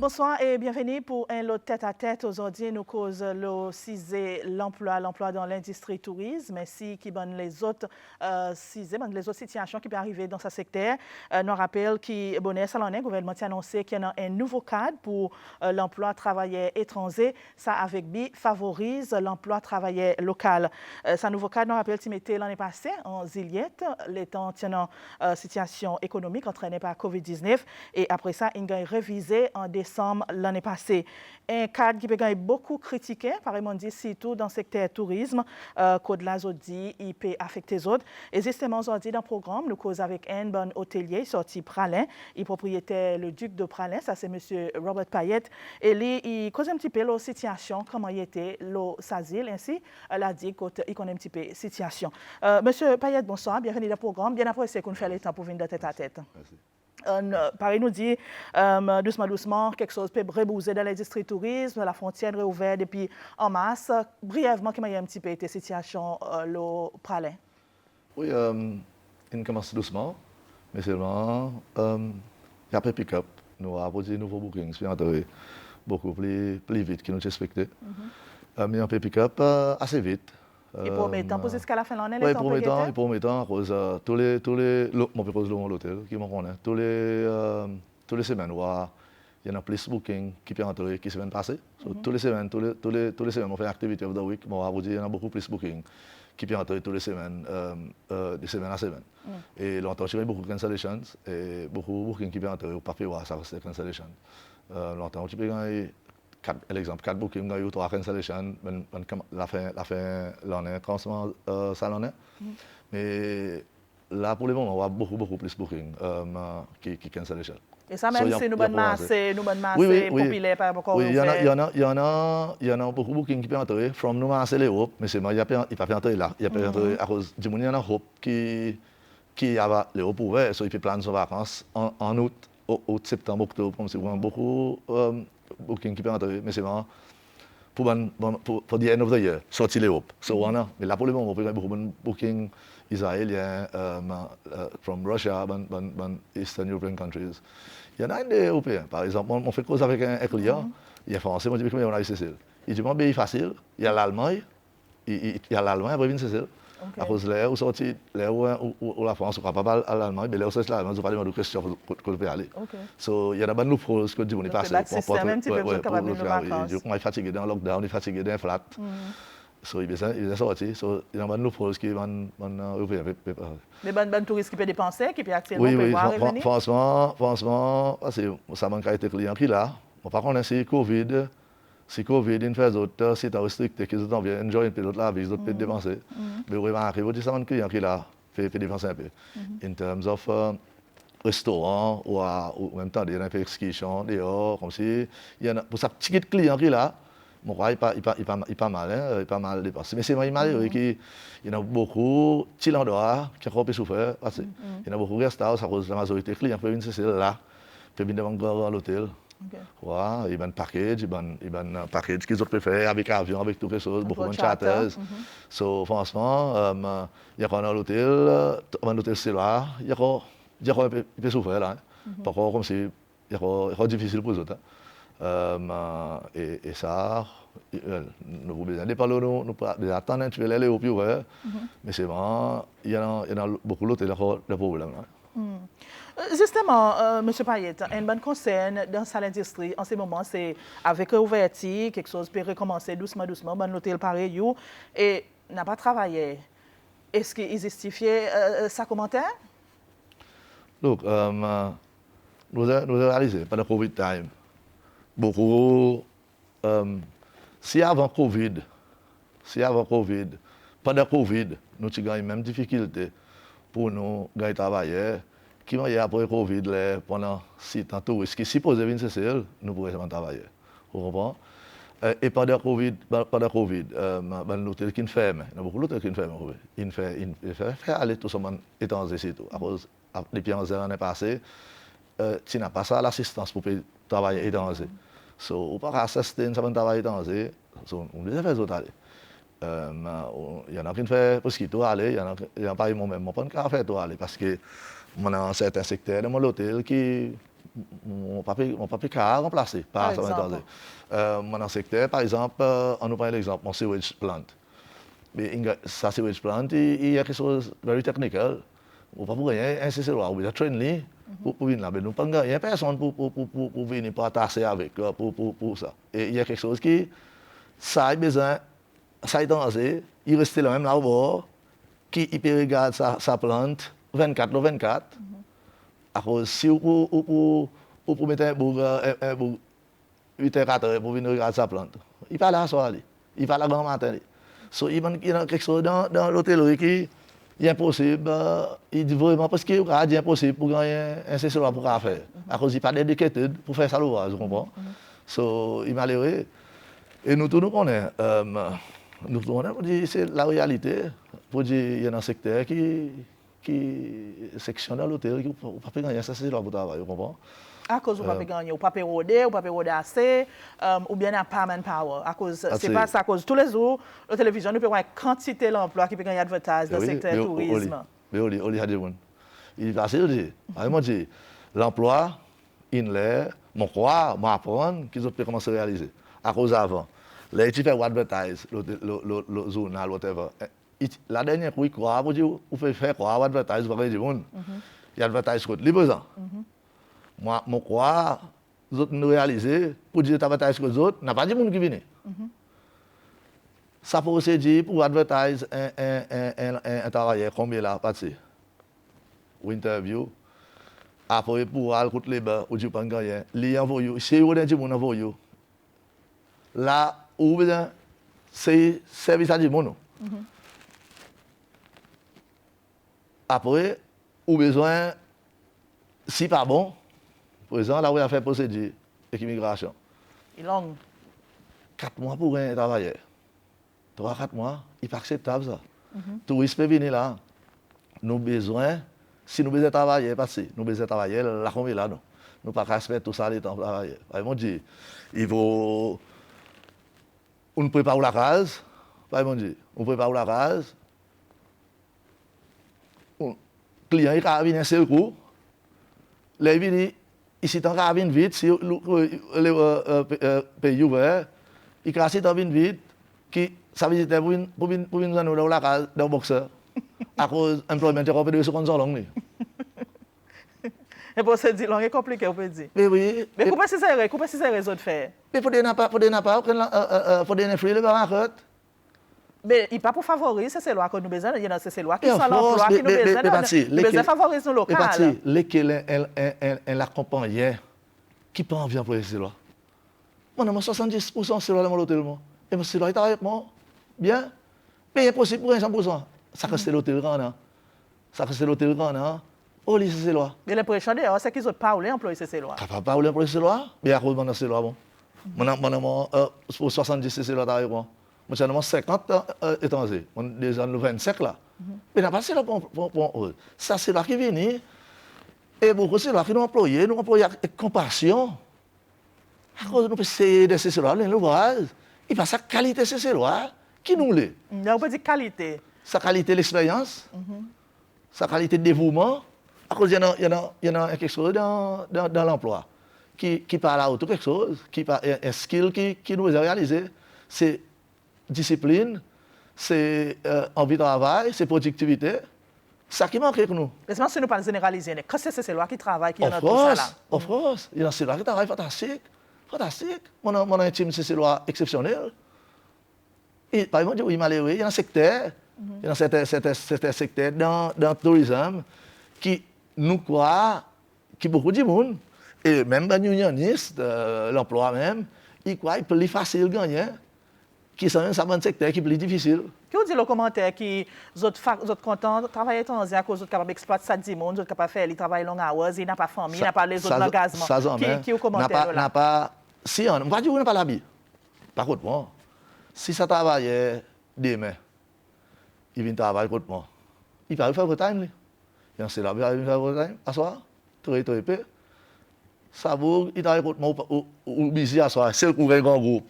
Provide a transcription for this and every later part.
Bonsoir et bienvenue pour un lot tête-à-tête. Aujourd'hui, nous causons le CISE, l'emploi dans l'industrie tourisme, ainsi qui bonne les autres les autres situations qui peuvent arriver dans ce secteur. Nous rappelle que bonnet salonné, le gouvernement a annoncé qu'il y a un nouveau cadre pour l'emploi travailleurs étrangers. Ça avec BI favorise l'emploi travailleur local. Ce nouveau cadre, nous rappelle qu'il mettait l'année passée en Ziliette, l'étant tenant situation économique entraînée par COVID-19 et après ça, il a révisé en décembre l'année passée. Un cadre qui peut être beaucoup critiqué, par exemple, dit surtout dans le secteur tourisme, code la dit, il peut affecter les autres. Et justement, aujourd'hui, dans le programme, nous causons avec un bon hôtelier sorti Pralin, il propriétaire le duc de Pralin, ça c'est M. Robert Payette. Et lui, il cause un petit peu la situation, comment il était, l'asile, ainsi, l'a dit qu'il connaît un petit peu la situation. M. Payette, bonsoir, bienvenue dans le programme. Bien après, c'est qu'on fait le temps pour venir de tête à tête. Merci. Paris nous dit doucement, quelque chose peut rebouser dans l'industrie tourisme, la frontière réouverte depuis en mars. Brièvement, comment il y a un petit peu été situation le Pralin? Oui, on commence doucement, mais seulement, il y a un pick-up. Nous avons posé de nouveaux bookings, beaucoup plus vite que nous expecté. Mais il y a un pick-up assez vite. Et promettant, pour jusqu'à la fin de l'année, oui, promettant, à cause tous les l'hôtel qui m'en connaît, tous les semaines, il y en a plus de bookings qui peuvent entrer qui semaine passée. Toutes les semaines, on fait une activité of the week, mais il y en a beaucoup plus de bookings qui peuvent entrer toutes les semaines, de semaine à semaine. Et longtemps, j'ai eu beaucoup de cancellations et beaucoup de bookings qui peuvent entrer au papier, ça reste cancellation. Longtemps, tu peux gagner. L'exemple, 4 bookings, il y a eu 3 cancellations, la fin de l'année, transformant ça l'année. Mais là, pour le moment, on a beaucoup plus de bookings qui cancellations. Et ça, même si nous bonnes masses, populaires par rapport oui, il y en a beaucoup de bookings qui peuvent entrer, from nous masses l'Europe, mais c'est moi, il n'y a pas entrer là. Il n'y a pas entrer à cause du monde, il y en a Europe qui a l'Europe ouvert, il peut planer ses vacances en août, septembre, octobre, comme c'est vraiment beaucoup. Booking qui peut entrer, mais c'est vraiment pour the end of the year, sortir l'Europe. Mais là, pour le moment, on peut beaucoup de bookings israéliens, from Russia, Eastern European countries. Il y en a un des Européens, par exemple, on fait cause avec un client, il est français, on dit comment on a eu Cécile. Il dit, moi, pays facile, il y a l'Allemagne, après une Cécile. À cause de là où sorti, là où la France, on ne va pas à l'Allemagne, mais là où c'est l'Allemagne, on ne va pas de questions pour qu'on peut aller. Il y a des loopholes que on est passé. On est fatigué d'un lockdown, on est fatigué d'un flat. Il est sorti. Il y a des loopholes qui vont ouvrir. Mais bonnes touristes qui peuvent dépenser, qui peuvent actuellement prévoir revenir? Franchement, ça manque à être client qui là. Par contre, c'est Covid. Si Covid, il fait d'autres, si tu as restricté, qu'ils ont bien enjoy un peu d'autres la vie, d'autres peut dépenser. Mais vous remarquez, vous dites ça, un client qui là fait dépenser un peu. In terms of restaurant ou même temps, il y a un peu d'excursion dehors, comme si, il y en a, pour ça petit client qui là, mon il pas mal, il pas mal dépensé. Mais c'est malheureux qu'il y en a beaucoup, petit endroit, qui a encore peu souffert, il y en a beaucoup de restaurants, ça cause la majorité des clients qui peuvent venir là, peuvent venir devant l'hôtel. Ouais, il y a un package, qu'ils ont faire avec avion, avec toutes les choses, beaucoup de charters. Franchement, il y a quand on a l'hôtel c'est là, il y a un peu souffert là. Par contre, comme si, il y a difficile pour les autres. Et ça, nous vous besoin de parler, nous attendons un petit peu les au plus, mais c'est vraiment, il y en a beaucoup d'hôtels qui ont des problèmes. Justement, M. Payette, un bon conseil dans l'industrie en ce moment, c'est avec l'ouverture, quelque chose peut recommencer doucement, bon l'hôtel pareil, et n'a pas travaillé. Est-ce qu'il justifie sa commentaire? Donc, nous avons réalisé pendant le Covid time, beaucoup, si avant Covid, pendant Covid, nous avons eu même difficulté pour nous gagner travailler. Qui m'a après Covid pendant 6 ans touristes qui supposé venir Cécile, nous pourrions travailler. Vous comprenez? Et pendant Covid, l'hôtel qui ferme, il y a beaucoup d'hôtels qui ferment. Il fait aller tout ça étranger c'est tout. À cause depuis l'année passée, tu n'as pas ça l'assistance pour travailler étranger. On peut pas assister à un travail étranger, on devait faire autres aller. Il y en a qui font parce qu'ils doivent aller, il y en a pas moi-même, moi pas de faire aller parce que on a un certain secteur dans l'hôtel qui mon papier qu'à remplacer par ça. Dans le secteur, par exemple, on nous prend l'exemple, mon sewage plant. Mais ça, sewage plant, il y a quelque chose de very technical. On pas pour rien, un CCLOA, on va traîner pour venir là. Mais nous pas il y a personne pour venir pour attacher avec pour ça. Et il y a quelque chose qui ça a besoin, ça est danger, il reste là même là au bord, qui il peut regarder sa plante 24/24. À cause si vous mettre un bout 8h-4h pour venir regarder sa plante, il pas là soir, il pas là grand matin. So il y a quelque chose dans l'hôtellerie qui est impossible, il dit vraiment parce qu'il est impossible pour gagner un CCLOA pour faire. À cause il pas d'éducated pour faire ça l'ouvrage, vous comprenez? So il malheureux. Et nous tous nous connaissons. Nous pour dire c'est la réalité. Pour dire il y a un secteur qui section dans l'hôtel qui ne peut pas gagner ça c'est là pour travailler, vous comprenez? À cause vous ne pouvez pas gagner, vous ne pouvez pas roder assez, ou bien à pas manpower. À cause, c'est pas ça, à cause tous les jours, la télévision, nous pouvons avoir quantité d'emplois qui peut gagner advertise dans le secteur tourisme. Mais on a dit, il va se dire, moi dit, l'emploi, il est, mon croire, mon apprendre, qu'ils ont pu commencer à réaliser. À cause avant, les tu fais advertise, le journal, whatever. La dernière fois, il croit, vous pouvez faire quoi, advertise, vous voyez du monde. Il y a advertise contre les besoins. Moi, je crois, nous réaliser, pour dire que tu as que les autres, n'a pas de monde qui vient. Ça peut aussi dire pour advertise un travailleur, combien là, passé, ou interview, après pour aller contre les bas, ou du pas gagner, les envoyer, c'est où les gens envoyer. Là, où bien, c'est service à du monde. Après, ou besoin, si pas bon, par exemple, là où il a fait procédure avec l'immigration. Il est long. 4 mois pour un travailleur. 3-4 mois, il n'est pas acceptable ça. Touristes peuvent venir là. Nous besoin, si nous besoin travailler, parce que nous besoin travailler, là, on est là, non. Nous ne pouvons pas respecter tout ça, les temps travailler. Ils dit, il faut. On prépare la case. Ils dit, on prépare la case. Le client, il va venir un seul coup. Les vini, ici, tant qu'à venir vite, si le pays ouvert, il casse tant venir vite, qui ça veut dire pour venir dans la case d'un boxeur. À cause de l'employment, il y a 2 secondes en langue. Et pour se dire, c'est compliqué, on peut dire. Mais oui. Mais comment c'est ça les autres faire? Mais pour des pas, pour des free, le baron. Mais il pas pour favoriser ces lois que nous besoin, il y a ces lois qui sont l'emploi qui nous besoin. Nous besoin favoriser nos locaux. Lesquels l'accompagnent qui pas envie d'employer ces lois. Moi, 70% c'est dans l'hôtel. Et ces lois est avec moi. Bien. Mais impossible pour 100%. Ça reste l'hôtel grand. Ça reste l'hôtel grand. Oh, les ces lois. Mais l'impression d'ailleurs, c'est qu'ils ont parlé employer ces lois. Pas parler employer ces lois. Mais à cause de ces lois, bon. Moi, pour 70 c'est ces lois avec moi. Moi, j'ai 50 étrangers. Déjà, nous 25 là. Mais n'a pas c'est là pour ça, c'est là qui vient. Et beaucoup, c'est là qui nous employons avec compassion. À cause de nous essayer de ces lois, l'ouvrage, il passe sa qualité de ces lois qui nous l'est. On peut dire qualité. Sa qualité de l'expérience, sa qualité de dévouement. À cause, il y en a quelque chose dans l'emploi qui parle à autre quelque chose, qui parle un skill qui nous a réalisé. C'est discipline, c'est envie de travail, c'est productivité. Ça qui manque avec nous. Mais si nous ne pas généraliser, quand c'est ces lois qui travaillent, qui ont tout ça là. Of course, il y a ces lois qui travaillent fantastique. Fantastique. Mon intime, c'est ces lois exceptionnelles. Et par exemple, il malheureux, il y a un secteur, il y a un certain secteur dans le tourisme qui nous croit, qui beaucoup de monde, et même les unionistes, l'emploi même, ils croient qu'il est plus facile de gagner. Qui sont un secteur qui est plus difficile. Qui vous dit le commentaire qui vous êtes contents de travailler étranger à cause de capable d'exploiter ça 10 monde, vous êtes capable de faire le travail long hours, il n'a pas famille, il n'a pas les autres engagements. Qui vous commentaire là? Si on ne va pas dire qu'on n'a pas l'habit. Par contre, moi, si ça travaille demain, il vient travailler contre moi. Il va faire overtime. Il va faire overtime, à soir, très peu. Ça vaut, il travaille contre moi ou busy à soir, c'est le couvert grand groupe.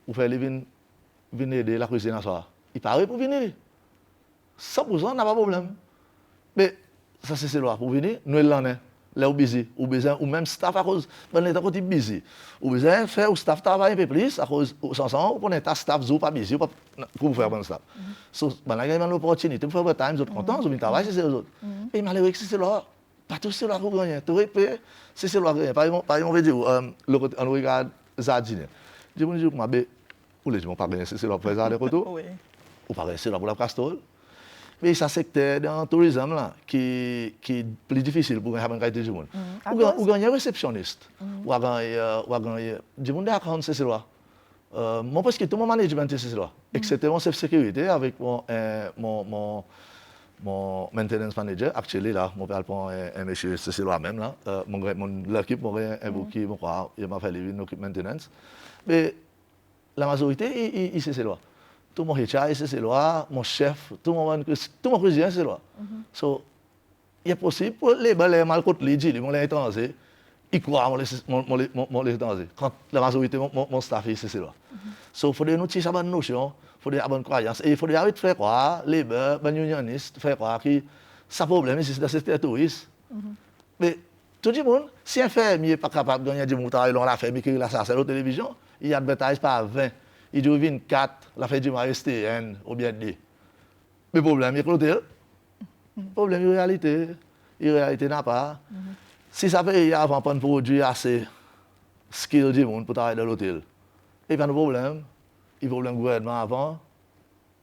Pour faire venir aider la cuisine à soir. Il paraît pour venir. 100% n'a pas de problème. Mais ça, c'est loi pour venir. Nous, l'en est. là, ou busy, ou besoin, ou même staff à cause, ben, l'état côté busy. Ou besoin faire, ou staff travaille un peu plus, à cause, sans, ou connaît ta staff, ou pas busy, ou pas, pour faire bon staff. So, ben, là, il y a une opportunité pour faire votre time, vous êtes contents, vous travaillez, c'est les autres. Et malheureusement, c'est là, pas tout c'est là pour gagner, tout répé, c'est là pour gagner. Par exemple, on va dire, on regarde Zardine. Je vous dis, ou les gens pas gagner, c'est là pour faire des retours. Ou pas gagner, c'est là pour la Castrol. Mais ça secteur dans le tourisme là, qui est plus difficile pour avoir une qualité de monde. Ou gagner réceptionniste. Ou gagner, du monde à c'est là. Moi, parce que tout mon management, c'est là. Excepté mon chef sécurité avec mon maintenance manager, actuellement là, mon père prend un monsieur, c'est là même là. L'équipe, un bouquet, il m'a fait une équipe maintenance. Mais la majorité, c'est là. Tout mon HR, c'est là, mon chef, tout mon cuisinier, c'est là. So, il est possible pour les mal contre les gens, les étrangers, ils croient les étrangers. Quand la majorité, mon staff, c'est là. So, il faut nous tirer cette notion, il faut avoir une croyance. Et il faut arrêter de faire croire, les unionistes, faire croire que ça problème, c'est dans ce secteur touriste. Mais tout le monde, si un fermier n'est pas capable de gagner du montant, dans la ferme, qui a ça, c'est la télévision, il advertise par 20. Il dit 24, la fête du mariage STN, ou bien 2. Mais le problème, il est le problème, il réalité. Il réalité n'a pas. Si ça fait avant pas de produire assez skill du monde pour travailler dans l'hôtel, il n'y a pas de problème. Il faut le gouvernement avant.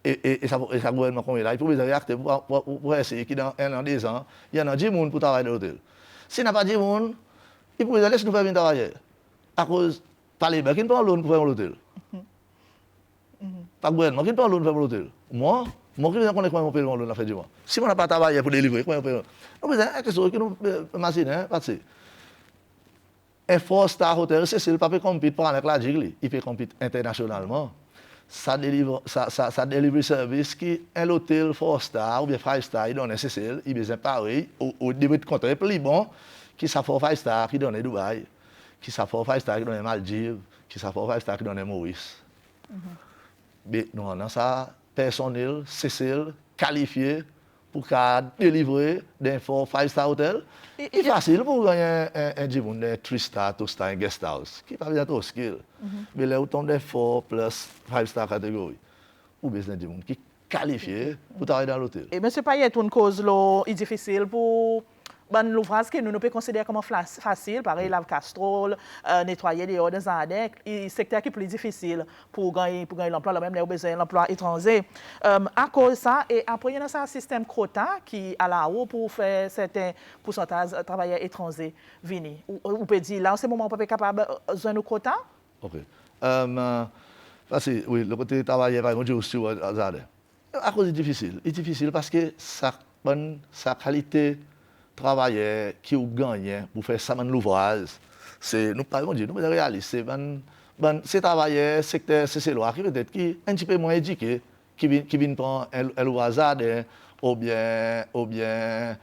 Et ça gouvernement comme il là. Il faut réacter pour essayer qu'il dans 1 an, 2 ans, il y en a du monde pour travailler dans l'hôtel. S'il n'y a pas de monde, il faut laisser nous faire venir travailler. À cause, par les banques, qui ne prennent pas l'eau pour faire l'hôtel. Pas le gouvernement qui prend l'eau pour faire l'hôtel. Moi, qui connais comment on paye l'eau la fin du mois. Si on n'a pas travaillé pour délivrer, comment on paye l'eau? Nous avons quelque chose qui nous machine, parce que un 4-star hôtel, c'est le papier compite pas avec la Jigli. Il peut compiter internationalement. Ça délivre service qui un hôtel 4-star ou bien 5-star, il donne SSL, il besoin pareil, au début de compte, plus bon, qui ça fait 5-star qui donne Dubaï, qui ça fait 5-star qui donne Maldives, qui ça fait 5-star qui donne Maurice. Mais nous avons ça, personnel, CCL, qualifié pour délivrer d'un 5-star hôtel. C'est facile pour gagner un 3-star, 2-star, un guest house, qui n'est pas bien trop skill. Mais là, autant de 4 plus 5-star catégorie. Ou besoin d'un monde qui est qualifié pour travailler dans l'hôtel. Et M. Payet, une cause est difficile pour l'ouvrage que nous pouvons considérer comme facile, pareil, lave castrol, nettoyer les hauts des jardins, c'est secteur qui est plus difficile pour gagner l'emploi, là même les besoin de l'emploi étranger. À cause de ça, et après, il y a un système quota qui est à la haut pour faire certains pourcentages de travailleurs étrangers venir. Ou peut dire, là, en ce moment, on peut être capable de faire nos quotas? OK. Parce que, oui, le côté travailleur, par exemple, je suis au jardin. À cause, c'est difficile. C'est difficile parce que sa qualité travailler qui ont gagné pour faire ça dans l'ouvrage, c'est nous pas dire nous réalistes, c'est travailler secteur c'est loi qui peut-être qui un petit peu moins éduqué qui vient prendre un ouvrage ou bien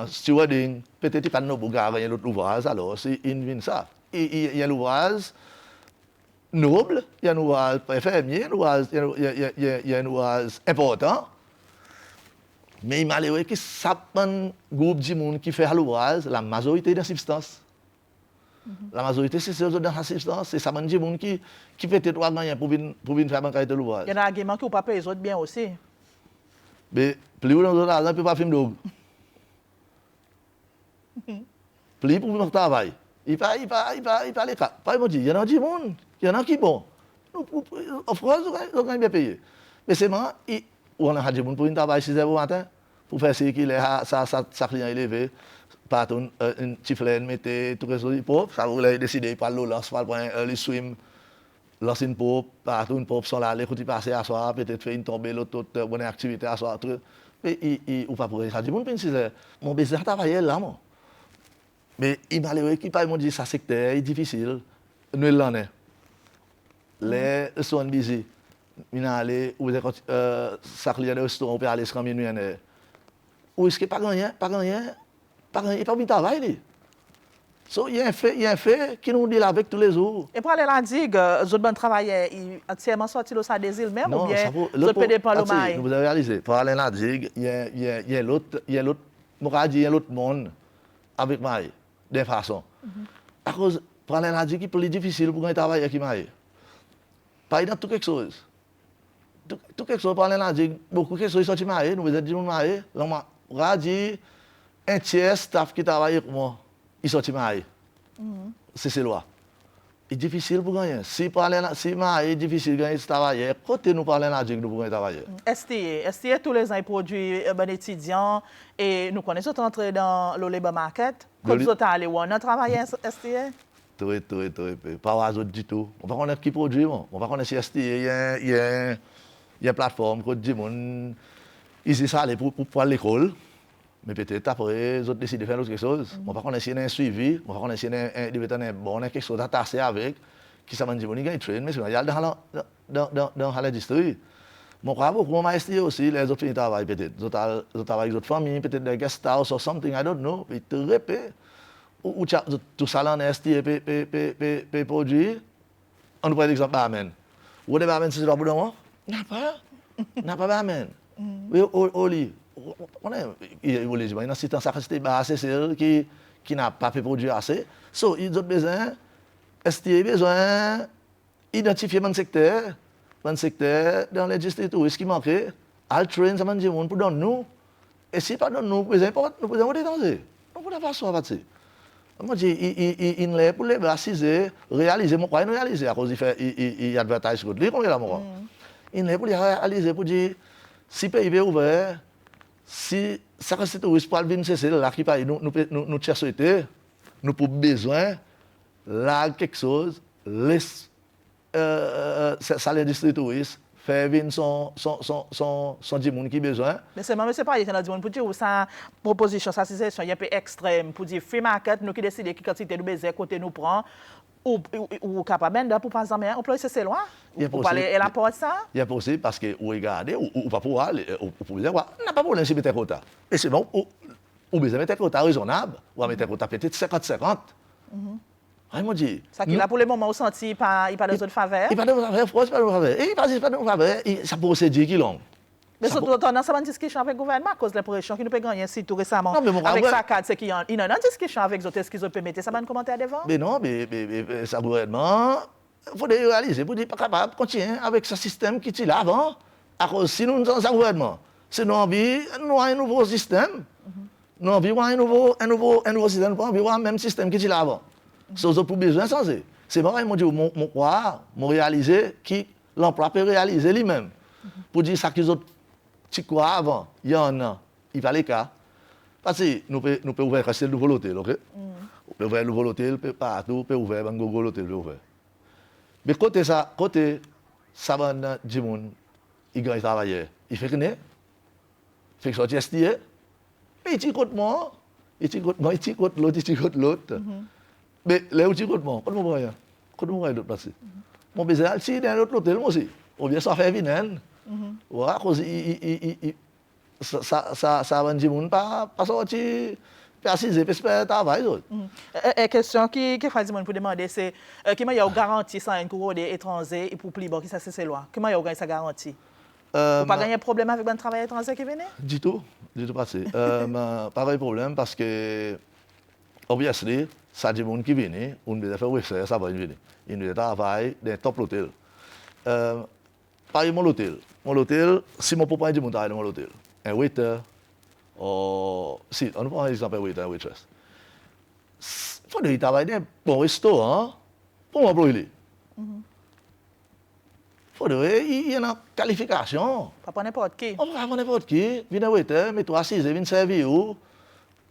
stewarding peut-être pas nous pour gagner l'autre ouvrage alors c'est une ça il y a l'ouvrage noble, il y a un ouvrage fermier, il y a un ouvrage important. Mais il m'a dit que certains groupes de monde qui fait l'ouvrage, la majorité des substances. La majorité, c'est ceux dans la substance, c'est certains de monde qui peut-être va gagner pour venir faire un de l'ouvrage. Il y a un argument qui ne peut pas payer les autres bien aussi. Mais plus dans l'autre argent, il ne peut pas faire de drogue. Plus pour le travail. Il pas les cas. Par exemple, il y en a du monde, il y en a qui bon. En France, on gagne bien payé. Mais c'est moi, on a du monde pour un travail 6 heures au matin. Pour faire ce qu'il est, sa client élevé, par une petite flène, mettez tout ce pour ça vous avez décidé par l'eau, lance, par un early swim, lance une pop, par une pop sont là, les coups passer à soir, peut-être faire une tombée, l'autre bonne activité à soir, truc. Mais ou pas pour ça, du monde pense mon business travailler là, moi. Mais il m'a dit qu'il pas dit ça secteur est difficile, nous l'en est. Les sont busy. Il a allé ou sa client de restaurant, on peut aller se ramener. Ou est-ce que pas gagné, pas de travail. So, il y a un fait qui nous dit là avec tous les jours. Et pour aller la digue, les autres travailleurs, ils entièrement sortis de ça des îles même non, ou bien les autres pédés par le maïs? Vous avez réalisé, pour aller la digue, il y a l'autre monde avec Maï, d'une façon. À cause, parler là dit qu'il est plus difficile pour un travailleur qui Maï. Pas dans tout quelque chose. Tout quelque chose, parler là dit, beaucoup de choses sont Maï, nous êtes dit Maï, on a dit, un tiers staff qui travaille avec moi, ils sont Maï. C'est loi. C'est difficile pour gagner. Si Maï est difficile de gagner ce travail, côté nous parlons là dit que nous pouvons travailler. STA, tous les ans, ils produisent bon étudiants et nous connaissons entrer dans le labor market. Quand vous êtes allé, on a travaillé STA? Très. Pas au du tout. On va connaître qui produit, on va connaître si STA, il y a une plateforme qui dit, ici ça allait pour l'école. Mais peut-être après, ils ont décidé de faire autre chose. On va connaître s'il y a un suivi, on va connaître s'il y a quelque chose d'attaché avec, qui ça va dire, il y a un train, mais il y a dans l'industrie. Mon frère, beaucoup m'a STA aussi, les autres travaillent peut-être. Ils travaillent avec d'autres familles, peut-être des guest house or something, I don't know. Ils te répètent. Ou tout ça là en STA peut produire. On nous prend l'exemple barman. Ou des barman, c'est pas pour moi? N'a pas barman. Oui, au lit. Il y a un assistant sacré qui n'a pas fait produire assez. So, ils ont besoin, STA besoin d'identifier mon secteur dans les districts touristes qui manquent. Al train, ça m'a dit, on peut donner nous. Et si pas donner nous, nous pouvons détanger. Nous pouvons pas faire ça. Moi, je dis, il est pour les assiser, réaliser, moi, il réaliser à cause il advertise sur lui, combien là, moi. Il est pour les réaliser, pour dire, si le pays est ouvert, si ça reste touriste pour venir c'est là qui paye nous cherchons nous pour besoin là quelque chose ça l'industrie touriste faire venir son du monde qui besoin. Mais c'est même c'est pas il y a du monde pour dire ça proposition ça c'est un peu extrême pour dire free market nous qui décider qui quantité nous besoin côté nous prend ou capable pour pas jamais employer c'est loin pour parler et la porte ça il est possible parce que vous regardez ou pas pour aller pour dire on n'a pas pour mettre quota et c'est bon ou besoin mettre quota raisonnable ou mettre quota peut-être 50-50. Moi dit ça qui là pour le moment au senti il pas de autres faveur il pas de faveur France pas de faveur et pas de faveur ça procédure qui long. Mais surtout, dans cette discussion avec le gouvernement, à cause de la pression qui nous peut gagner si tout récemment, avec sa cadre, c'est qu'il y a une discussion avec les autres, est-ce qu'ils ont permis ça, un commentaire devant? Mais non, mais ça gouvernement, il faut réaliser, pour dire pas capable de continuer avec ce système qui était là avant. À cause si nous sommes dans un gouvernement, c'est nous envie, nous avons un nouveau système, nous avons un nouveau système, nous avons un même système qui était là avant. C'est pour besoin changer. C'est moi qui mon croire, mon réaliser, qui l'emploi peut réaliser lui-même. Pour dire ça qu'ils ont tu crois avant, il y en a, il va les cas. Parce que nous pouvons ouvrir le nouveau hôtel, ok? Nous pouvons ouvrir le nouveau hôtel, partout, nous pouvons ouvrir un nouveau hôtel. Mais côté ça va du monde, il gagne travailler. Il fait que ne? Il fait que sortir STA. Mais il tire contre moi, il tire contre l'autre. Mais là où il tire contre moi, comment on va d'autre place? Mon besoin, c'est dans l'autre hôtel, moi aussi. On vient s'en faire venir. Ouais, cause ça va dire monde pas sortir préciser parce que travail d'autre. Question qui fait monde pour demander c'est comment il y a garantie sans un cours étranger et pour plus bon qui ça c'est loi. Comment il y a sa garantie? Vous pas gagner problème avec un travailleur étranger qui venait? Du tout passé. Pas de problème parce que obviously ça dit monde qui vient, on doit faire recherche ça va venir. Il doit travailler dans top hôtel. Pas mon hôtel. Mon hôtel, si mon papa dit mon travail dans mon hôtel, un waiter, si, on prend un exemple, un waiter, un waitress. Il faut qu'il travaille dans un bon restaurant pour m'employer. Il faut qu'il y ait une qualification. Pas n'importe qui. On va pas n'importe qui. Viens un waiter, mets-toi assise, viens servir.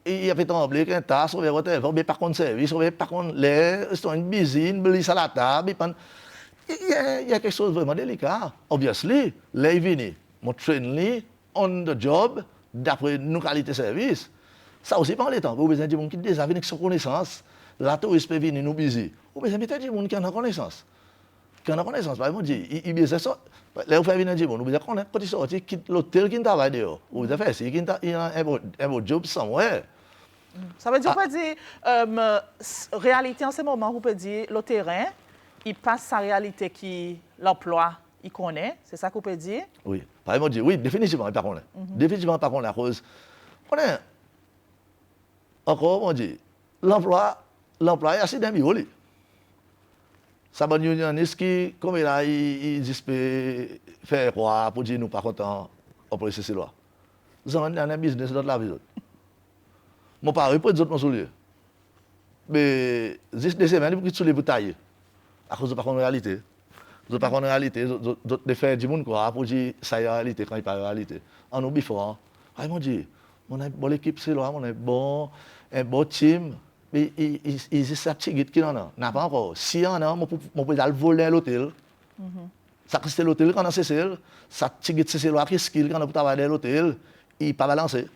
Il y a fait trembler qu'un tasse, on va whatever, mais par contre service, on va par contre les restaurants busy, une belle à la table, il y a quelque chose de vraiment délicat. Obviously, les venus, mon train on the job, d'après nos qualités de service. Ça aussi, par les temps, vous avez des gens qui déjà viennent avec son connaissance. La touriste peut venir nous busy. Vous avez des gens qui ont connaissance. Par exemple, il besoin ça. Là, vous faites venir des gens, vous avez connaître quand ils sortent, quitte l'hôtel qui travaille dehors. Vous avez fait ça, il y a un beau job somewhere. Ça veut dire, on peut dire, réalité en ce moment, vous pouvez dire, le terrain, il passe sa réalité qui l'emploi, il connaît, c'est ça qu'on peut dire? Oui, par exemple, oui, définitivement, il ne connaît. Définitivement, pas connaît à cause. On est encore, on dit, l'emploi est assez d'un bureau. Ça va unioniste qui, comme il a, il dit faire quoi pour dire nous pas contents, on peut laisser ces lois. Nous avons un business dans la vie. Mon père, peut dire mon soulier. Mais, juste des semaines, pour qu'il soulier pour tailler. À cause de pas de réalité. Vous pas de réalité, de faire du monde quoi, pour dire ça est réalité quand il pas réalité. En oublie fort. Ah, mon Dieu, on a une bonne équipe, c'est là, on a un bon team. Mais ils disent ça petit guide qui en a. N'a pas encore. Si y en a, on peut aller voler l'hôtel. Ça c'est l'hôtel quand on a cessé. Ça petit guide c'est là qui skill quand on peut travailler dans l'hôtel, il pas balancé.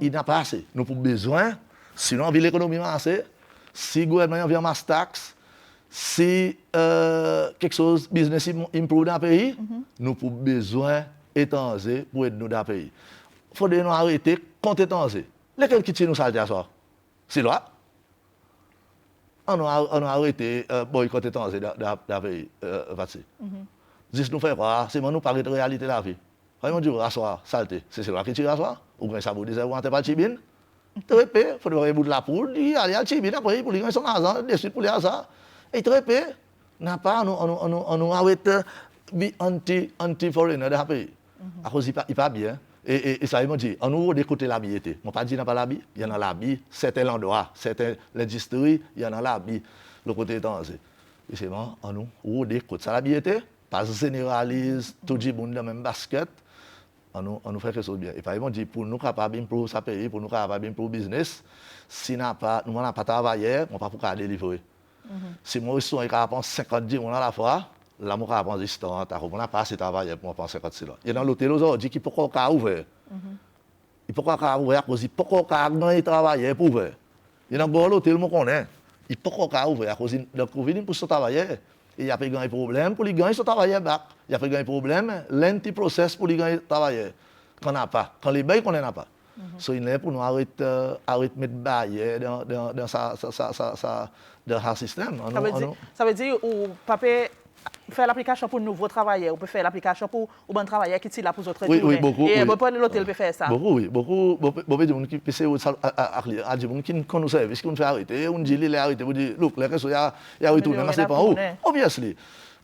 Il n'a pas assez. Nous avons besoin, sinon on vit l'économie assez. Si le gouvernement vient masse taxe, si quelque chose, business improve dans le pays, nous avons besoin d'étanger pour aider nous dans le pays. Il faut nous arrêter contre étanger. Lesquels qui tirent nous salter à soi? C'est là. On a arrêté boycott étranger dans le pays. Juste nous faire croire, c'est nous parler de la réalité de la vie. Quand on dit rasseoir, saleté, c'est là qui tire rasseoir. Ou bien ça vous dit, vous n'avez pas de chibine. Très peu, il faut avoir un bout de la poule, il y a le chibine, après, pour lui gagner son argent, dessus pour lui ça. Et très peu, n'a pas, on arrête anti-foreigner dans le pays. À cause il n'est pas bien. Et ça, ils m'ont dit, on nous d'écouter l'habit. Je ne pas dit qu'il n'y a pas l'habit. Il y en a l'habit, certains endroits, certaines l'industrie, il y en a l'habit, le côté étranger. Et c'est bon, on nous d'écouter ça l'habit, pas généralise tout le monde dans le même basket, on nous fait quelque chose de bien. Et puis ils m'ont dit, pour nous capables d'improver ça pays, pour nous capables d'improver business, si nous n'avons pas travaillé, on ne peut pas pouvoir délivrer. Si moi, je suis capable de 50 jours à la fois, là, je vais penser que on n'a pas assez travaillé pour penser que c'est là. Il y a dans l'hôtel aujourd'hui qui peut pas ouvrir. Il peut pas ouvrir parce qu'il peut pas travailler pour ouvrir. Il y a dans l'hôtel, je connais. Il peut pas ouvrir à cause de la Covid, il peut travailler. Et il y a pas de problème pour les gagner son travail back. Il y a pas de problème, l'anti-process pour les gagner travailler. Qu'on n'a pas. Quand les bails qu'on n'a pas. So, il est pour nous arrêter de mettre barrière dans ce système. Ça veut dire ou pas faire l'application pour nouveaux travailleurs, on peut faire l'application pour un bon travailleur qui est là pour autres. Oui, beaucoup. Et l'hôtel peut faire ça. Beaucoup, oui. Beaucoup de gens qui pensent à des gens qui ne connaissent pas, qui nous fait arrêter, on dit qu'il est arrêté, on dit, look, les ressources, il y a retourné, mais c'est pas où. Obviously,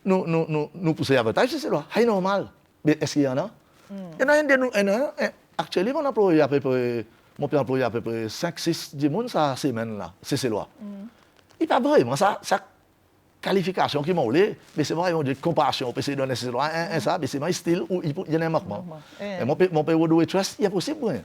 nous poussons à avantage, c'est là. C'est normal. Mais est-ce qu'il y en a? Il y en a. Actuellement, mon employé à peu près 5-6 personnes cette semaine-là. C'est là. Il n'y a pas vraiment ça. Qualification qui m'ont voulu, mais c'est vraiment de comparaison, parce que dans ces lois, ça, mais c'est mon style où il y a un manquement. Mon pays de trust, il y a possible de gagner.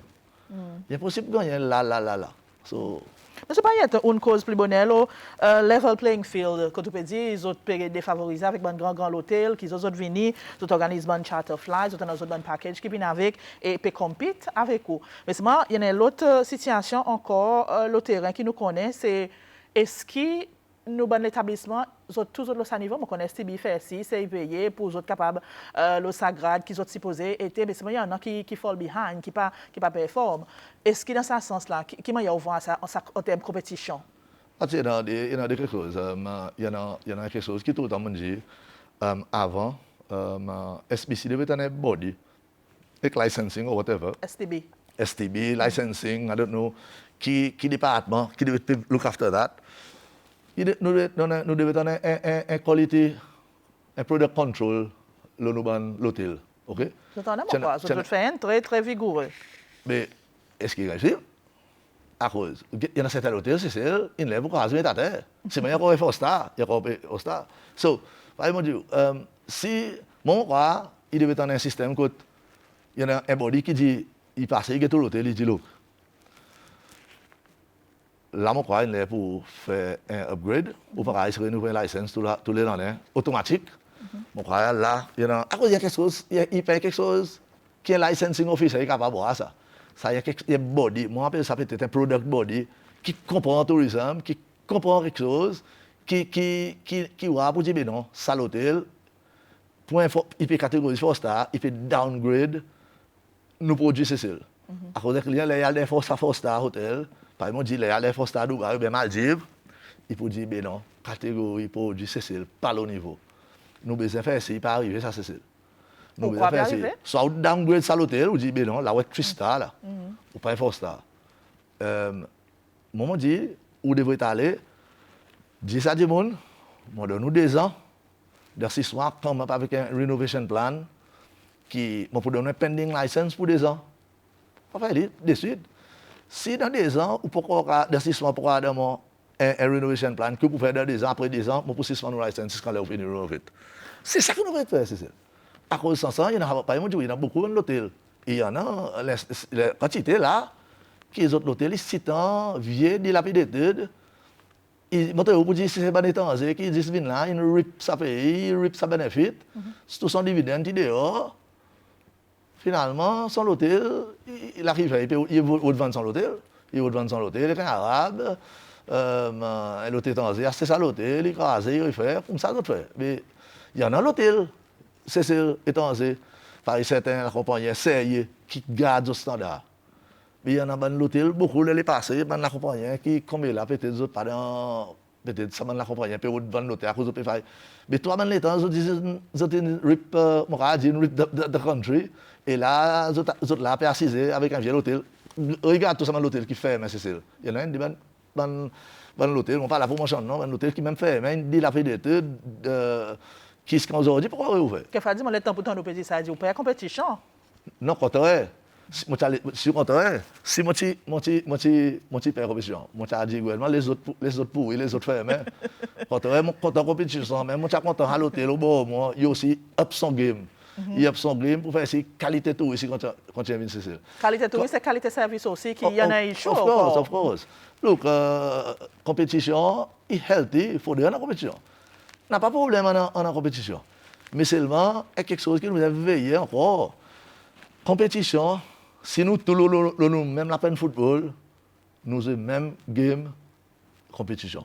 Il y a possible de gagner là. So, mais ce n'est pas une cause plus bonne, level playing field, quand tu peux dire, ils ont défavorisé avec un grand hôtel, qu'ils ont venus, ils organisent un charter flight, ils ont un package qui vient avec et peut compétir avec eux. Mais il y a une autre situation encore, le terrain qui nous connaît, c'est est-ce que nous, bon l'établissement, tous autres niveau, on connaît STB faire si, c'est éveillé pour les autres capables, le sagrade, qui sont supposés être, mais il y en a qui fall behind, qui pas performent. Est-ce que dans ce sens-là, comment il y a ouvert ça en termes de compétition? Il y en a quelque chose, il y en a quelque chose qui tout le temps me dit, avant, SBC devait être un body, avec licensing ou whatever. STB, licensing, I don't know, qui département, qui devait look after that. Nous devons donner un quality, un product control l'hôtel. OK? Je t'en ai pas. Je te fais un très, très vigoureux. Mais est-ce qu'il réussit? À cause. Il y a certains hôtels, c'est celle, il ne peut pas se mettre à terre. C'est meilleur qu'on fait au star. Il y a qu'on fait au star. So, par exemple, si mon roi, il devait donner un système où il y a un body qui dit, il passe, il get tout l'hôtel, il dit, look. Là, mon croix, il est pour faire un upgrade, ou pour se renouveler la licence tous les années, automatique. Mon croix, là, il y a quelque chose, il paye quelque chose qui est licensing officer, il est capable de voir ça. Ça, il y a un body, moi, ça peut être un product body qui comprend le tourisme, qui comprend quelque chose, qui va pour dire, ben non, ça l'hôtel, il peut catégoriser 4 stars, il peut downgrade nos produits Cécile. À cause des clients, il y a des 4 stars hôtel. Par exemple, il y a des 4 stars Dubaï ou bien Maldives, il peut dire, ben non, catégorie produit Cécile, pas le niveau. Nous besoin faire ça, il peut arriver ça Cécile. Nous besoin faire ça. Soit downgrade ça l'hôtel, ou dit, ben non, là, ouais, 3 stars là, ou pas 4 stars. Moment dit, où devrait aller, dis ça du monde, on donne nous 2 ans, dans 6 mois, comme avec un renovation plan, qui pour donner un pending license pour 2 ans. On va faire de suite. Si dans 2 ans, ou pourquoi dans 6 mois, pourquoi dans un renovation plan, que vous faites dans 2 ans, après 2 ans, pour 6 mois, nous license, quand vous finissez de rénover. C'est ça que nous devons faire, c'est ça. À cause de ça, il y en a pas, il y en a beaucoup dans l'hôtel. Il y en a, les quantités là, qui les autres hôtels, 6 ans, vieux, dilapidés, ils montent au bout de 6 ans, qui disent, là, ils rip sa pays, ils rip sa bénéfice, tout son dividende, il dehors. Finalement, son hôtel, il arrive, il veut vendre son hôtel, il veut vendre son hôtel, les Arabes, l'hôtel tanzé, c'est ça l'hôtel, il crase, il fait, comme ça, tout fait. Mais il y en a l'hôtel, c'est étranger, par certains compagnies sérieux qui gardent le standard. Mais il y en a dans l'hôtel, beaucoup les passés, dans la compagnie qui, comme là, peut-être, peut-être, ça dans la compagnie, peut vendre l'hôtel à cause de PFI. Mais toi, dans les temps, je dis, rip, rip the country, et là, je là, peut assiser avec un vieux hôtel. Regarde tout ça dans l'hôtel qui fait, mais c'est ça. Il y en a un qui dans l'hôtel, on parle là pour mon champ, non, dans l'hôtel qui même fait, mais il dit la fait d'études, qui se aujourd'hui, pourquoi vous faites? Qu'est-ce que dit, le temps pour ton petit ça dit, vous payez compétition? Non, contraire. Si contraire, si moi tu perds compétition, moi tu as dit gouvernement les autres pourris, les autres fermés. Contraire, mon content compétition, mais moi tu as content à l'hôtel au bon, moi il aussi up son game. Il up son game pour faire ici qualité tout ici quand tu viens Cécile. Qualité tout, c'est qualité service aussi qui y en a eu chaud. Of course. Donc compétition est healthy, il faut dire la compétition. N'a pas de problème en compétition. Mais seulement, il y a quelque chose qui nous a veillé encore. Compétition, si nous, nous même la peine football, nous avons même game compétition.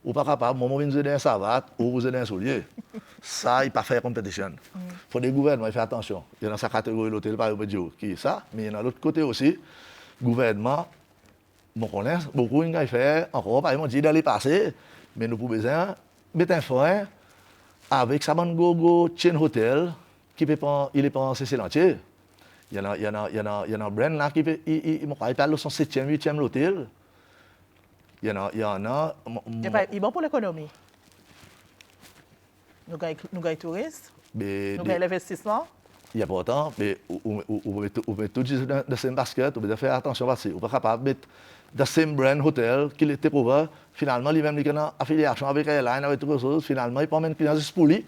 Ou pas capable, moi, je vais dans un savate ou vous êtes dans un soulier. Ça, il ne pas faire compétition. Il faut des gouvernements faire attention. Il y a dans sa catégorie l'hôtel, par exemple, qui est ça, mais il y a dans l'autre côté aussi, gouvernement, on connaît beaucoup, il fait encore, par exemple, dit d'aller passer, mais nous pouvons besoin mettre un frein avec sa bonne gogo chain hotel qui peut pas, il est pas cessé l'entier. Il y en a un brand là qui peut, il parle de son 7e, 8e l'hôtel. Il y en a. Il est bon pour l'économie. Nous gagnons touristes, nous gagnons l'investissement. Il y a pas autant, mais vous pouvez tout dire dans le même basket, vous devez faire attention parce que vous n'êtes pas capable de mettre dans le même brand hotel qui était pour eux. Finalement, lui-même, il a une affiliation avec Airline, avec toutes les choses. Finalement, il peut mettre clients juste pour lui.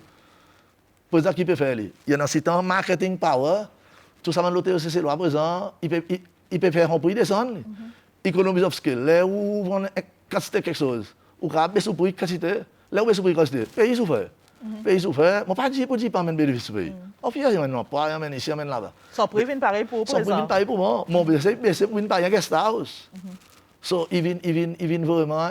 Pour ça qu'il peut faire. Il y a un marketing power. Tout ça dans l'hôtel, c'est à présent. Il peut faire un prix descendre. Economies of scale. Là où on quantité quelque chose. Ou quand baisse le prix quantité. Là où baisse le prix quantité. Pays souffert. Pays souffert. Moi, pas dire pour dire pas mettre bénéfice au pays. En fait, il y a un emploi, il y a un ici, il y a un là-bas. Son prix vient pareil pour présent. Son prix vient pareil pour moi. Mon baisse pour une pareille guest house. So, il vient vraiment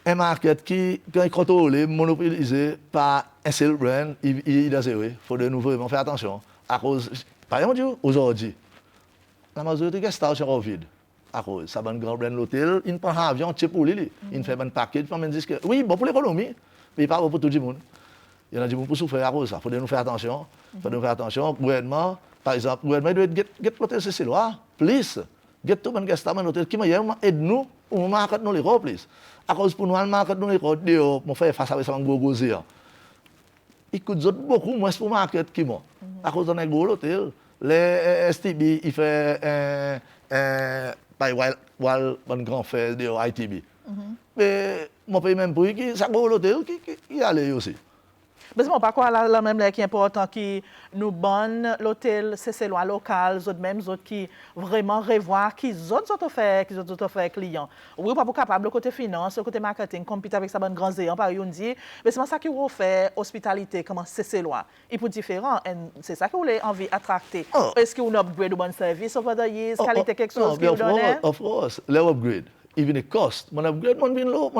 un market qui est contrôlé, monopolisé par un seul brand. Il doit zéro. Il faut de nous vraiment faire attention. À cause, par exemple, aujourd'hui, la majorité des guest house sont vides. À cause, ça va un grand brand l'hôtel, il prend un avion, c'est pour lui. Il fait un paquet, il fait un disque. Oui, bon pour l'économie, mais pas bon pour tout le monde. Il y en a du monde pour souffrir à cause de ça. Il faut de nous faire attention. Il faut de nous faire attention. Gouvernement, par exemple, le gouvernement doit get l'hôtel, c'est loi. Please. Get tout le monde qui est dans l'hôtel, qui aide nous, pour marquer nous les rois, please. À cause pour nous, marquer nous les rois, on fait face à ça, un gros gosier. Il coûte beaucoup moins pour marquer qui moi. À cause d'un gros hôtel, les STB, il fait un grand fait de ITB. Mais mon pays même pour qui, ça gros hôtel qui allait aussi. Mais c'est pas quoi la même qui est important qui nous bonne l'hôtel c'est loi locale autres mêmes autres qui vraiment revoir qui autres faire clients. Oui pas pour capable le côté finance, le côté marketing compéter avec sa bonne grand géant par on dit mais c'est ça qui vous fait hospitalité comment c'est loi. Il peut différent c'est ça que vous avez envie attracter. Est-ce que vous upgrade au bon service over the years, qualité quelque chose qui vous donne? Of course, le upgrade, even it cost. Mon upgrade mon vin low,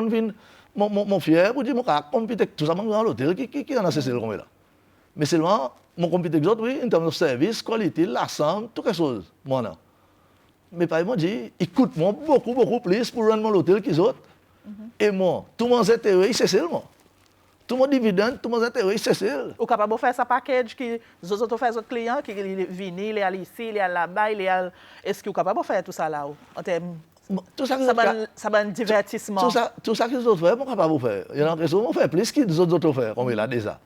mon fier pour dire mon compéter tout ça dans l'hôtel qui en a cessé comme là. Mais seulement mon compéter les autres oui en termes de service, qualité, l'ensemble, toutes les choses moi là. Mais par exemple dit il coûte moi beaucoup plus pour rendre mon hôtel qu'ils autres. Et moi tout mon intérêt c'est seulement. Tout mon dividende, tout mon intérêt c'est seul. Ou capable de faire sa package qui les autres font autres clients qui viennent, il est ici, il est là-bas, est-ce que vous capable de faire tout ça là en termes Tout ça, ça va un divertissement. Tout ça que les autres font, on ne capable de faire. Il y a une question, on fait plus que les autres font, comme il a déjà.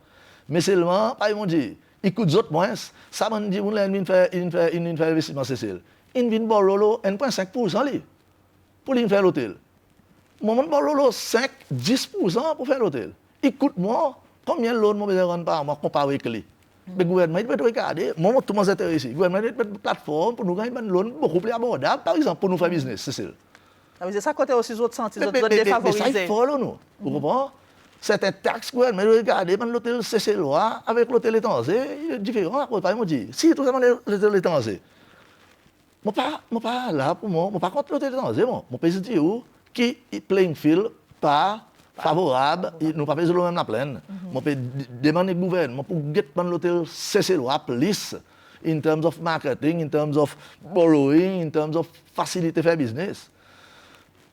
Mais seulement, ils m'ont dit, ils coûtent d'autres moins. Ça m'a dit, on fait investissement Cécile. Ils viennent voir lolo 1,5% pour lui faire l'hôtel. Moi, je vais lolo 5-10% pour faire l'hôtel. Il coûte moins. Combien de l'autre, je vais rendre par mois comparé avec lui. Le gouvernement peut regarder, moi, tout le monde est intéressé. Le gouvernement peut une plateforme pour nous gagner une loan beaucoup plus abordable, par exemple, pour nous faire business, Cécile. C'est ça côté aussi autres sentiers, autres défavorisés. Mais ça, il faut, nous. Vous comprenez? C'est un taxe gouvernement de regarder l'hôtel Cécile avec l'hôtel étranger, il est différent. Par exemple, si tout simplement l'hôtel étranger, je ne suis pas là pour moi, je ne suis pas contre l'hôtel étranger. Je peux dire qui est playing field pas favorable, nous ne pas besoin de même la plaine. Je peux demander au gouvernement pour get l'hôtel Cécile plus in terms of marketing, in terms of borrowing, in terms of facilité faire business.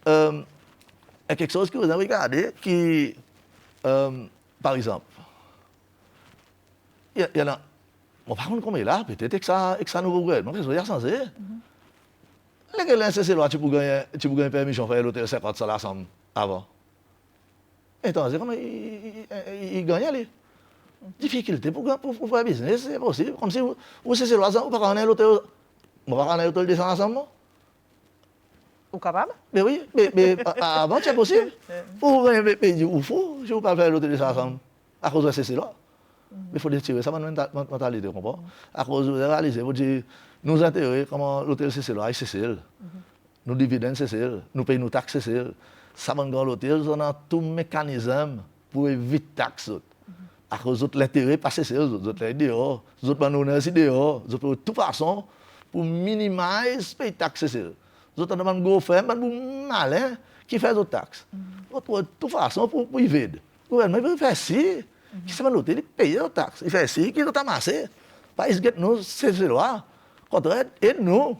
Il y a quelque chose que vous avez regardé qui, par exemple, il y en a, par contre, comme il est là, peut-être que ça nouveau gouvernement, qu'est-ce qu'il y a censé? Les gens, c'est là, tu peux gagner permission de faire l'hôtel 50 ça l'ensemble avant. Et donc, comment il gagne les difficultés pour faire business, c'est possible. Comme si vous c'est là, vous ne pouvez pas aller à l'hôtel, vous ne pouvez pas aller à l'hôtel 200 ensemble. Vous capable? Mais oui, mais avant, c'est possible. Vous gagnez pays où il faut, je ne peux pas faire l'hôtel 200 ensemble à cause de ces là. Mais il faut détirer ça, notre mentalité, comprends? À cause de réaliser, vous dites, nous intérêts, comment l'hôtel Cécile, est Cécile. Nous dividendes Cécile, nous payons nos taxes Cécile. Ça va dans l'hôtel, on a tout mécanisme pour éviter taxes. À cause de l'intérêt pas Cécile, les autres dehors, les autres nous aussi dehors, les autres de toute façon, pour minimiser payer taxes Cécile. Les autres demandent go faire, mais malin qui fait d'autres taxes. De toute façon, pour éviter. Le gouvernement il fait ci. Qui se va l'hôtel, il paye les taxes. Il fait ci, qui doit amasser. Pas il nous, c'est là. Contraire, aide-nous.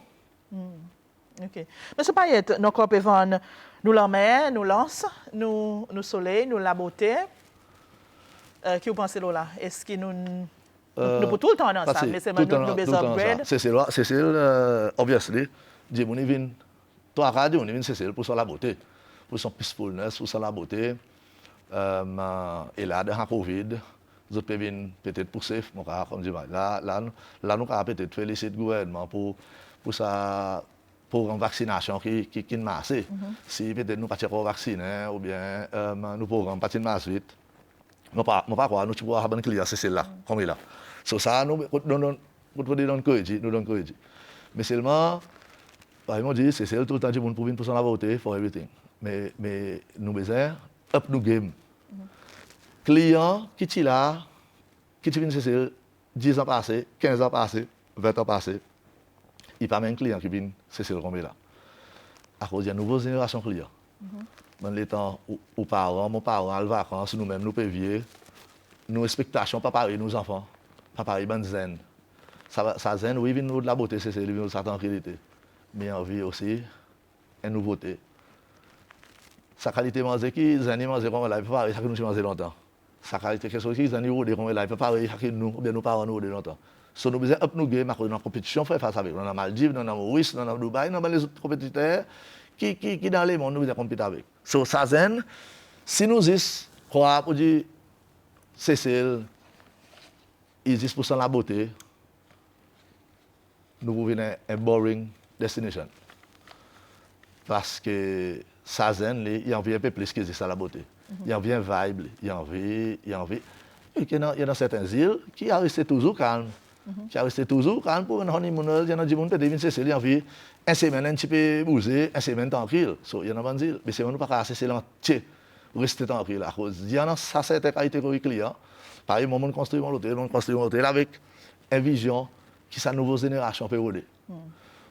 OK. Monsieur Payet, nos corps peuvent nous l'emmener, nous lance, nous soleil, nous la beauté. Qui vous pensez là? Est-ce que nous pour tout le temps dans ça, mais c'est maintenant nous besoin upgrade. Cécile, obviously, Dieu nous vient. Toi, radio, nous vient Cécile pour la beauté, pour son peacefulness, pour la beauté. Et là, dans la Covid, nous pouvons peut-être pousser, comme je dis, là, nous pouvons peut-être féliciter le gouvernement pour une vaccination qui est massée. Si peut-être nous ne pouvons pas vacciner, ou bien nous pouvons pas masse vite, nous ne pouvons pas croire, nous pouvons avoir un client, c'est là, comme il a. C'est ça, nous donnons courage. Mais seulement, par exemple, c'est tout le temps que nous pouvons pour la beauté, for everything. Mais nous besoin up nous game. Client qui est là, qui vient Cécile, 10 ans passés, 15 ans passés, 20 ans passés, il n'y a pas même client qui vient Cécile comme là. À cause de la nouvelle génération de clients. Dans les temps où mon parent, à la vacances, nous-mêmes, nous péviers, nos expectations, pas pareil, nos enfants, pas pareil, ben zen. Ça zen, oui, il vient de la beauté, Cécile, il vient de sa tranquillité. Mais envie aussi, une nouveauté. Sa qualité manger qui les années manger comme là, il peut pas ça que nous manger longtemps. Sa qualité quelque chose qui les années rôder comme là, il peut pas ça que nous ou bien nos parents nous rôder longtemps. So nous besoin up nous game dans la compétition faire face avec. On a Maldives, on a Maurice, on a Dubaï, on a les autres compétiteurs qui dans le monde nous besoin compétir avec. So ça zen si nous dis quoi pour dire Cécile ils 10% la beauté nous pouvons venir un boring destination. Parce que ça zen, il y a un peu plus que ça la beauté. Il y a un vibe, il y a envie. Il y a certaines îles qui a resté toujours calme. Qui a resté toujours calme pour un honeymoon. Il y a des gens qui viennent Cécile, il y a envie. Une semaine, un petit peu bouger, une semaine tranquille. Il y en a des îles. Mais c'est nous pas Cécile entier. Rester tranquille. À cause, il y en a ça, certaines qualités pour les clients. Par exemple, on construit un hôtel avec une vision qui sa nouvelle génération peut rouler.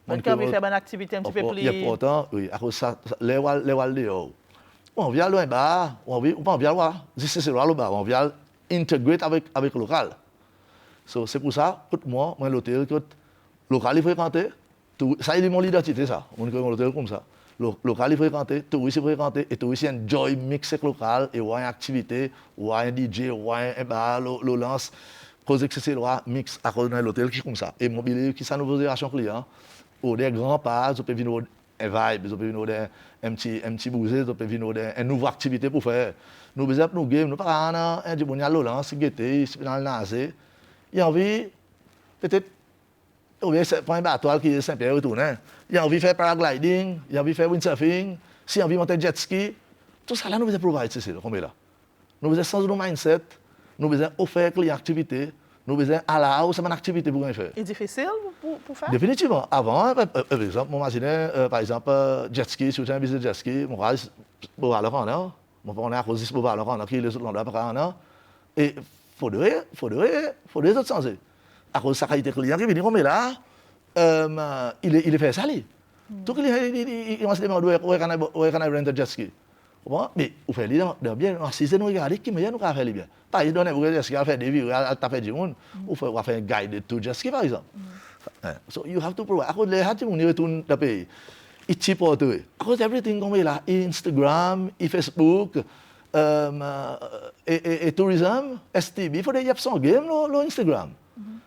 On peut faire une activité un petit peu plus. Il y a pourtant, oui, à cause ça, les walls dehors. On vient loin bas, on vient loin, c'est là-bas, on vient intégrer avec le local. C'est pour ça, pour moi, l'hôtel, le local est fréquenté, ça est mon identité, ça. On crée un hôtel comme ça. Le local est fréquenté, touristes est fréquenté, et touristes enjoy mix avec le local, et ouais, une activité, ouais, un DJ, ouais, un bar, le lance, cause que c'est là, mix, à cause de l'hôtel qui est comme ça. Et mobilier qui est sa nouvelle génération client. Ou des grands pas, vous pouvez venir vibe, ils ont besoin un petit bousé, ils ont besoin d'une nouvelle activité pour faire. Nous besoin nous game, nous pas un du bon yalo là, c'est guetter, c'est dans le nasé. Il y a envie peut-être ou bien c'est pas un bateau qui est Saint-Pierre retourner. Il y a envie de faire paragliding, il y a envie de faire windsurfing, si envie de monter jet ski, tout ça là nous besoin provide c'est comme là. Nous besoin changer nos mindset, nous besoin offrir les activités. Nous besoin à la hausse une activité pour faire. C'est difficile pour faire? Définitivement. Avant, par exemple, moi imaginais, par exemple, jet ski, si vous avez un business jet ski, mon rêve, pour aller en an, mon est à cause de pour aller en an, qui les autres l'ont après en an, et faudrait autres changer. À cause de sa qualité client qui vient comme là, il est fait salir. Tout client, il m'a demandé où est-ce qu'on a rent jet ski. Bon, mais vous faites bien, si c'est nous regarder, qui meilleur nous faire bien. Par exemple, vous jet ski, faire des vues, à taper du monde, vous faire un guide to jet ski par exemple. So you have to provide. À cause de les hâte, on y retourne dans le pays. Il t'y porte. À cause everything comme là, Instagram, Facebook, et tourisme, STB, il faut des apps en game, le Instagram.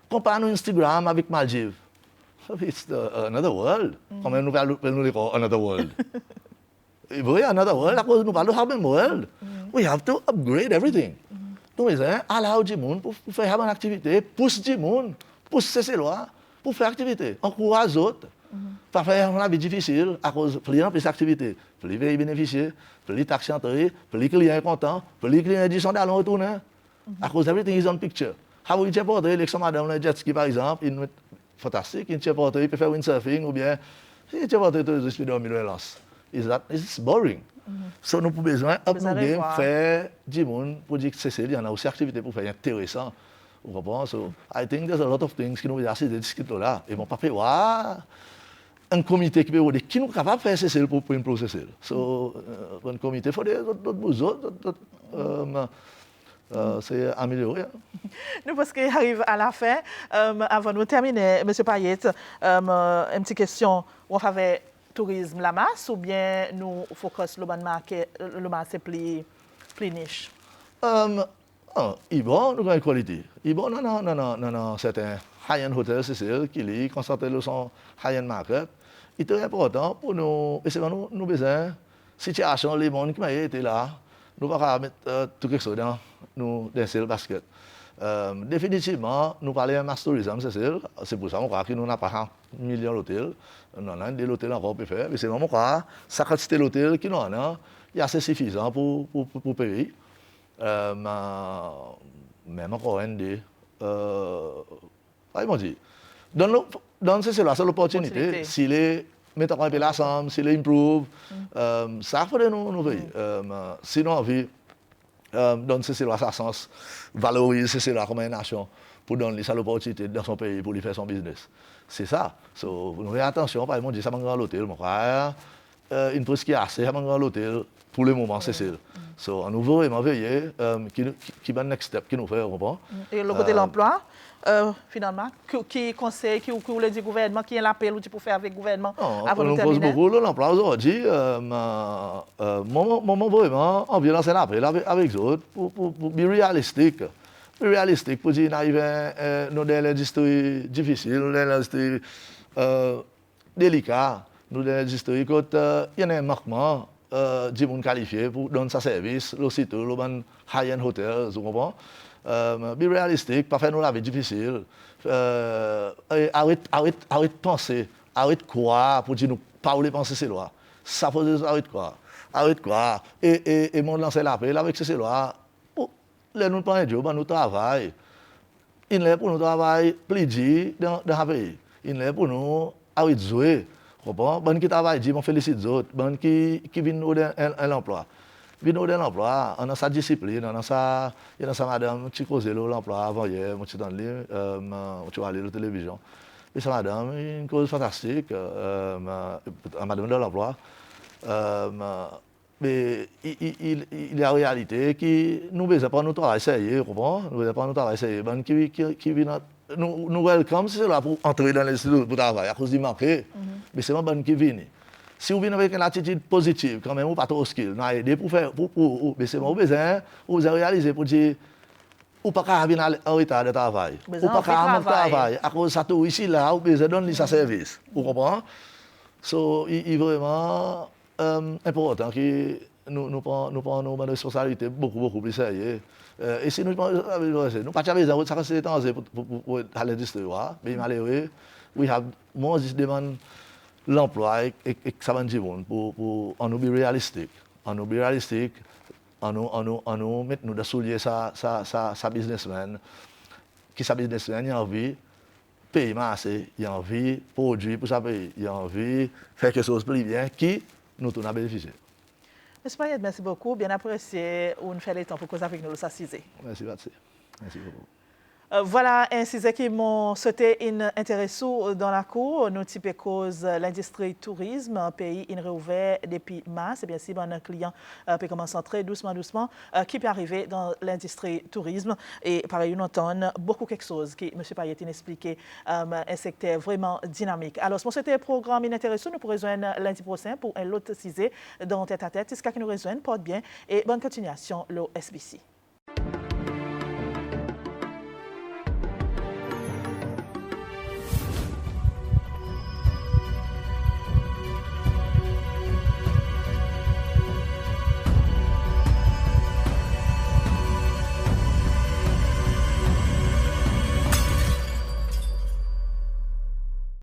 Compare Instagram avec Maldives. It's another world. Comme nous parlons another world. Oui, another world. À cause nous parlons de world. We have to upgrade everything. Donc, allow du monde pour faire une activité, pousse du monde, pousse ces lois pour faire activité. Encourage les autres. Pas faire une vie difficile à cause de plusieurs activités. Plus les bénéficiaires, plus les taxes entrées, plus les clients contents, plus les clients disent d'aller retourner. À cause de everything is on picture. How you check l'élection madame le jet ski par exemple, il est fantastique, il check il peut faire windsurfing ou bien il check tous les speedos en lance. It's boring. So nous avons besoin de faire du monde pour dire que c'est il y en a aussi activités pour faire intéressant. Vous comprenez? So I think there's a lot of things qui nous assez discuter là. Et mon papa un comité qui peut qui nous capable de faire ceci pour imposer ceci. So un comité il faut des autres c'est amélioré. Nous parce qu'il arrive à la fin. Avant de terminer, M. Payet, une petite question. On fait tourisme la masse ou bien nous focus le marché plus niche? Il bon, nous avons une qualité. Il bon, non, c'est un high-end hôtel, c'est celle qui est concentré sur son high-end market. Il est très important pour nous, et c'est nous besoin, situation, les mondes qui m'ont été là, nous ne pouvons pas mettre tout quelque chose dans le basket. Définitivement, nous parlons de mass tourism, c'est pour ça que nous n'avons pas 1 million d'hôtels. Nous avons des hôtels encore plus faire. Mais c'est vraiment quoi, ça quantité d'hôtels qui nous avons, il est assez suffisant pour payer. Même encore un des. Ils m'ont dit. Dans c'est la seule opportunité. Si les mettons un peu l'ensemble, si les improve, ça faut nous payer. Sinon, on vit. Donc c'est là ça sens valorise c'est là comme une nation pour donner ça l'opportunité dans son pays pour lui faire son business. C'est ça. So nous faisons attention par exemple ça manque l'hôtel mon frère une chose qui est assez ça manque l'hôtel pour le moment c'est ça. So on nous vraiment veiller qui va next step qui nous fait comprendre. Et le côté de l'emploi finalement qui conseille qui voulait dire gouvernement qui est l'appel pour faire avec gouvernement avant de terminer. Nous pose beaucoup l'emploi aujourd'hui moment vraiment on vient lancer l'appel avec autres pour be réalistique pour dire arriver nous dans l'industrie difficile nous dans l'industrie délicat nous dans l'industrie quand il y a un manquement du monde qualifié pour donner sa service aussitôt le bon high-end hotel vous comprenez. Be réalistique, pas faire nous la vie difficile. Arrête penser, arrête croire pour dire nous pas où les penser c'est loi. Ça faut dire arrête croire. Et mon lancer l'appel avec ces lois. Les nous prendre job, nous travail. Il est pour nous travail plaisir dans le pays. Il est pour nous arrête jouer. Comprends? Bon qui travaille, dit mon félicite les autres. Bon qui viennent nous dans l'emploi. Vino de l'emploi, on a sa discipline, on a sa madame qui causait l'emploi avant hier, moi je suis dans le tu vas aller à la télévision. Et sa madame, une cause fantastique, madame de l'emploi. Mais il y a une réalité qui nous besoin pas nous travailler sérieux, comprends? Nous besoin pas nous travailler sérieux. Ben qui vient nous welcome c'est là pour entrer dans l'institut pour travailler à cause du manque. Mais c'est pas ben qui vient. Si vous venez avec une attitude positive, quand même, vous pas trop hostile, nous aider pour faire, mais c'est bon, vous avez réalisé pour dire, ou pas qu'à venir en retard de travail, ou pas qu'à manquer de travail, à cause de ça tout ici là, vous besoin donner sa service, vous comprenez? So, il est vraiment important que nous prenons nos responsabilités beaucoup plus sérieux. Et si nous ne pas travailler dans ça c'est temps pour à l'industrie, mais malheureux, we have more demand l'emploi et ça va dire pour on nous réalistique, on nous mettre nous de soulier sa businessman, qui sa businessman il a envie payer assez, il a envie produire pour ça payer, il a envie faire quelque chose de plus bien qui nous tourne à bénéficier. Monsieur Payet, merci beaucoup. Bien apprécié. On fait le temps pour causer avec nous, ça CISE. Merci, Patsy. Merci beaucoup. Voilà un sujet qui m'a sauté intéressant dans la cour. Nous type cause l'industrie tourisme, un pays in réouvert depuis mars. Et bien si un client peut commencer à entrer doucement, qui peut arriver dans l'industrie tourisme. Et pareil, on entend beaucoup quelque chose qui M. Payet a expliqué, un secteur vraiment dynamique. Alors, c'était un programme intéressant. Nous pourrons rejoindre lundi prochain pour un autre sujet dans Tête à Tête. C'est ce qui nous rejoint. Porte bien et bonne continuation, le SBC.